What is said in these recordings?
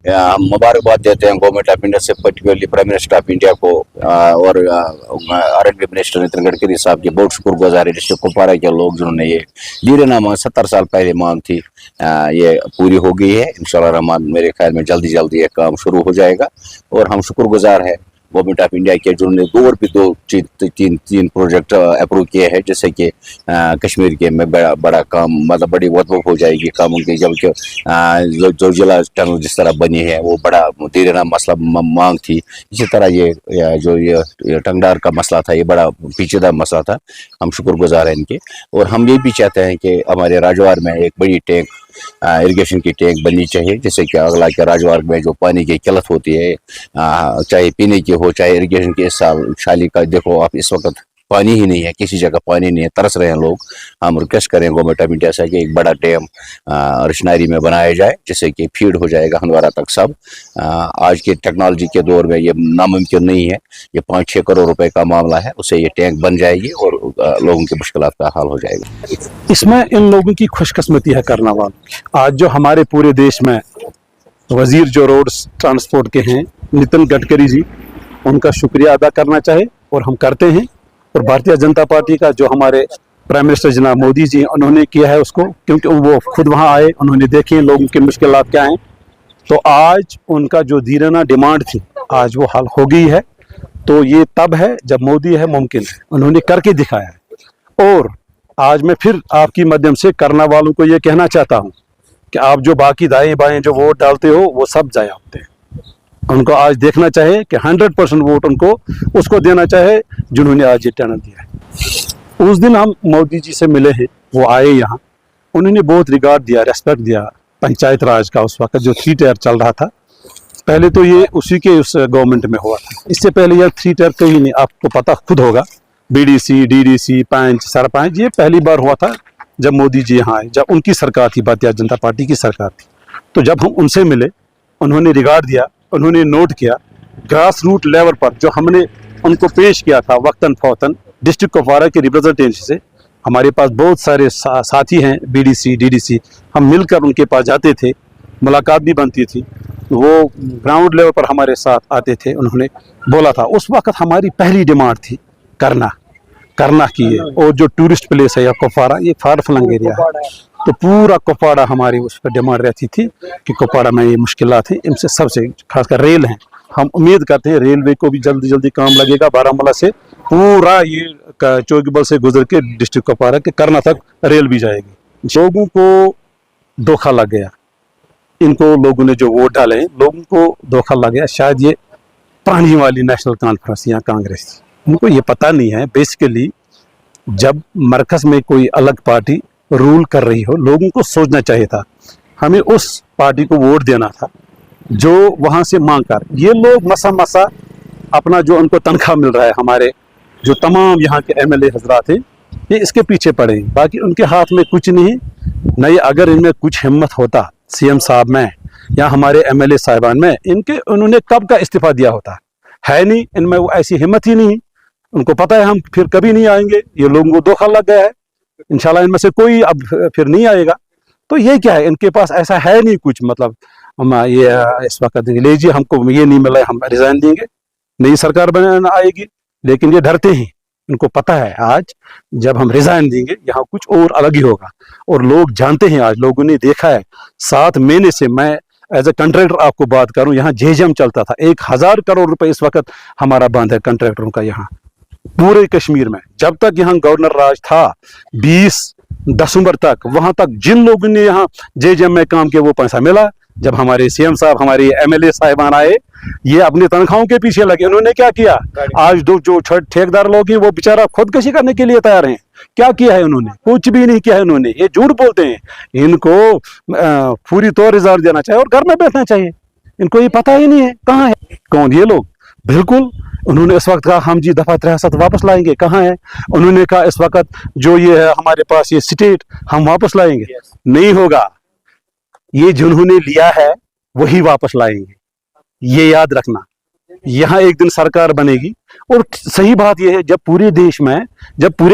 हम मुबारकबाद देते हैं गवर्नमेंट ऑफ इंडिया से, particularly prime minister of India को और आर&बी मिनिस्टर नितिन गडकरी साहब के बहुत शुक्रगुजार है। डिस्ट्रिक्ट कुपवारा के लोग जिन्होंने ये दीरनामा 70 साल पहले मांग थी, ये पूरी हो गई है। इंशाल्लाह रहमान मेरे ख्याल में जल्दी जल्दी ये काम शुरू हो जाएगा और हम शुक्रगुजार है गवर्नमेंट ऑफ इंडिया के जिन्होंने तीन प्रोजेक्ट अप्रूव किए हैं, जैसे कि कश्मीर के में बड़ा काम मतलब बड़ी वतवक हो जाएगी कामों की, जबकि जो जिला टनल जिस तरह बनी है वो बड़ा दीरना मसला मांग थी। इसी तरह ये टंगडार का मसला था, ये बड़ा पेचीदा मसला था। हम शुक्रगुजार हैं इनके और हम ये भी चाहते हैं कि हमारे राजवार में एक बड़ी टैंक इरिगेशन की टैंक बननी चाहिए, जैसे कि अगला के राजवार में जो पानी की किल्लत होती है, चाहे पीने की हो चाहे इरिगेशन की। इस साल शाली का देखो आप, इस वक्त पानी ही नहीं है, किसी जगह पानी नहीं है, तरस रहे हैं लोग। हम रिक्वेस्ट करें गवर्नमेंट ऑफ इंडिया से कि एक बड़ा डैम रिशनारी में बनाया जाए, जिससे कि फीड हो जाएगा हंदवारा तक सब। आज के टेक्नोलॉजी के दौर में ये नामुमकिन नहीं है, ये 5-6 करोड़ रुपए का मामला है, उससे ये टैंक बन जाएगी और लोगों की मुश्किलात का हल हो जाएगा। इसमें इन लोगों की खुशकिस्मती है करना वालों। आज जो हमारे पूरे देश में वजीर जो रोड्स ट्रांसपोर्ट के हैं नितिन गडकरी जी, उनका शुक्रिया अदा करना चाहे और हम करते हैं। और भारतीय जनता पार्टी का जो हमारे प्राइम मिनिस्टर जनाब मोदी जी उन्होंने किया है उसको, क्योंकि वो खुद वहाँ आए, उन्होंने देखे लोगों की मुश्किलात क्या हैं, तो आज उनका जो दीराना डिमांड थी आज वो हल हो गई है। तो ये तब है जब मोदी है मुमकिन है, उन्होंने करके दिखाया है। और आज मैं फिर आपकी माध्यम से करना वालों को ये कहना चाहता हूँ कि आप जो बाकी दाएं बाएं जो वोट डालते हो वो सब जाया होते हैं। उनको आज देखना चाहे कि 100% वोट उनको उसको देना चाहे जिन्होंने आज ये टनल दिया है। उस दिन हम मोदी जी से मिले हैं, वो आए यहाँ, उन्होंने बहुत रिगार्ड दिया, रेस्पेक्ट दिया पंचायत राज का। उस वक्त जो 3 टायर चल रहा था, पहले तो ये उसी के उस गवर्नमेंट में हुआ था, इससे पहले यह 3 टायर कहीं नहीं, आपको पता खुद होगा। बीडीसी, डीडीसी, पंच, सरपंच, ये पहली बार हुआ था जब मोदी जी यहाँ आए, जब उनकी सरकार थी, भारतीय जनता पार्टी की सरकार थी। तो जब हम उनसे मिले, उन्होंने रिगार्ड दिया, उन्होंने नोट किया ग्रास रूट लेवल पर जो हमने उनको पेश किया था वक्तन फौतन डिस्ट्रिक्ट कुपवारा के रिप्रेजेंटेटिव से। हमारे पास बहुत सारे साथी हैं बीडीसी, डीडीसी, हम मिलकर उनके पास जाते थे, मुलाकात भी बनती थी, वो ग्राउंड लेवल पर हमारे साथ आते थे। उन्होंने बोला था उस वक्त हमारी पहली डिमांड थी करना की है। और जो टूरिस्ट प्लेस है या कुपवारा, ये फार फ्लंग एरिया है, तो पूरा कुपवाड़ा हमारी उस पर डिमांड रहती थी कि कुपवाड़ा में ये मुश्किलात हैं, इनसे सबसे खासकर रेल हैं। हम उम्मीद करते हैं रेलवे को भी जल्दी जल्दी काम लगेगा, बारामूला से पूरा ये चौकीबल से गुजर के डिस्ट्रिक्ट कुपवाड़ा के करना तक रेल भी जाएगी। लोगों को धोखा लग गया, इनको लोगों ने जो वोट डाले लोगों को धोखा लग गया। शायद ये पुरानी वाली नेशनल कॉन्फ्रेंस या कांग्रेस, उनको ये पता नहीं है। बेसिकली जब मरकज में कोई अलग पार्टी रूल कर रही हो, लोगों को सोचना चाहिए था, हमें उस पार्टी को वोट देना था जो वहां से मांग कर। ये लोग मसा अपना जो उनको तनख्वाह मिल रहा है, हमारे जो तमाम यहाँ के एमएलए हजरात हैं, ये इसके पीछे पड़े हैं, बाकी उनके हाथ में कुछ नहीं। अगर इनमें कुछ हिम्मत होता सीएम साहब में या हमारे एमएलए साहिबान में, उन्होंने कब का इस्तीफा दिया होता है नहीं, इनमें वो ऐसी हिम्मत ही नहीं। उनको पता है हम फिर कभी नहीं आएंगे, ये लोगों को धोखा लग गया है, इंशाल्लाह इनमें से कोई अब फिर नहीं आएगा। तो ये क्या है, इनके पास ऐसा है नहीं कुछ, मतलब हम ये इस वक्त देंगे लीजिए हमको ये नहीं मिला है हम रिजाइन देंगे, नई सरकार बनाना आएगी, लेकिन ये डरते हैं। इनको पता है आज जब हम रिजाइन देंगे यहाँ कुछ और अलग ही होगा। और लोग जानते हैं, आज लोगों ने देखा है 7 महीने से, मैं एज ए कंट्रैक्टर आपको बात करूं, यहाँ जेजेम चलता था, 1000 करोड़ रुपए इस वक्त हमारा बंद है कंट्रैक्टरों का यहाँ पूरे कश्मीर में। जब तक यहाँ गवर्नर राज था 20 दिसंबर तक, वहां तक जिन लोगों ने यहाँ जेजेएम में काम किया वो पैसा मिला। जब हमारे सीएम साहब, हमारे एमएलए साहिबान आए, ये अपनी तनख्वाहों के पीछे लगे। उन्होंने क्या किया, आज जो ठेकेदार लोग हैं वो बेचारा खुदकशी करने के लिए तैयार हैं। क्या किया है उन्होंने, कुछ भी नहीं किया है उन्होंने, ये झूठ बोलते हैं। इनको पूरी तौर रिजार्व देना चाहिए और घर में बैठना चाहिए। इनको ये पता ही नहीं है कहाँ है कौन ये लोग। बिल्कुल उन्होंने इस वक्त कहा हम जी दफा 63 वापस लाएंगे, कहाँ है। उन्होंने कहा इस वक्त जो ये है हमारे पास ये स्टेट हम वापस लाएंगे, नहीं होगा। ये जिन्होंने लिया है वही वापस लाएंगे, ये याद रखना। यहाँ एक दिन सरकार बनेगी। और सही बात यह है, जब पूरे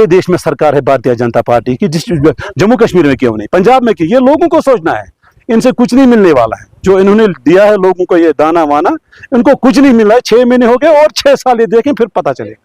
देश में सरकार है भारतीय जनता पार्टी की, जिस जम्मू कश्मीर में क्यों नहीं, पंजाब में क्यों, ये लोगों को सोचना है। इनसे कुछ नहीं मिलने वाला है। जो इन्होंने दिया है लोगों को ये दाना वाना, इनको कुछ नहीं मिल रहा है। 6 महीने हो गए और 6 साल ये देखें, फिर पता चलेगा।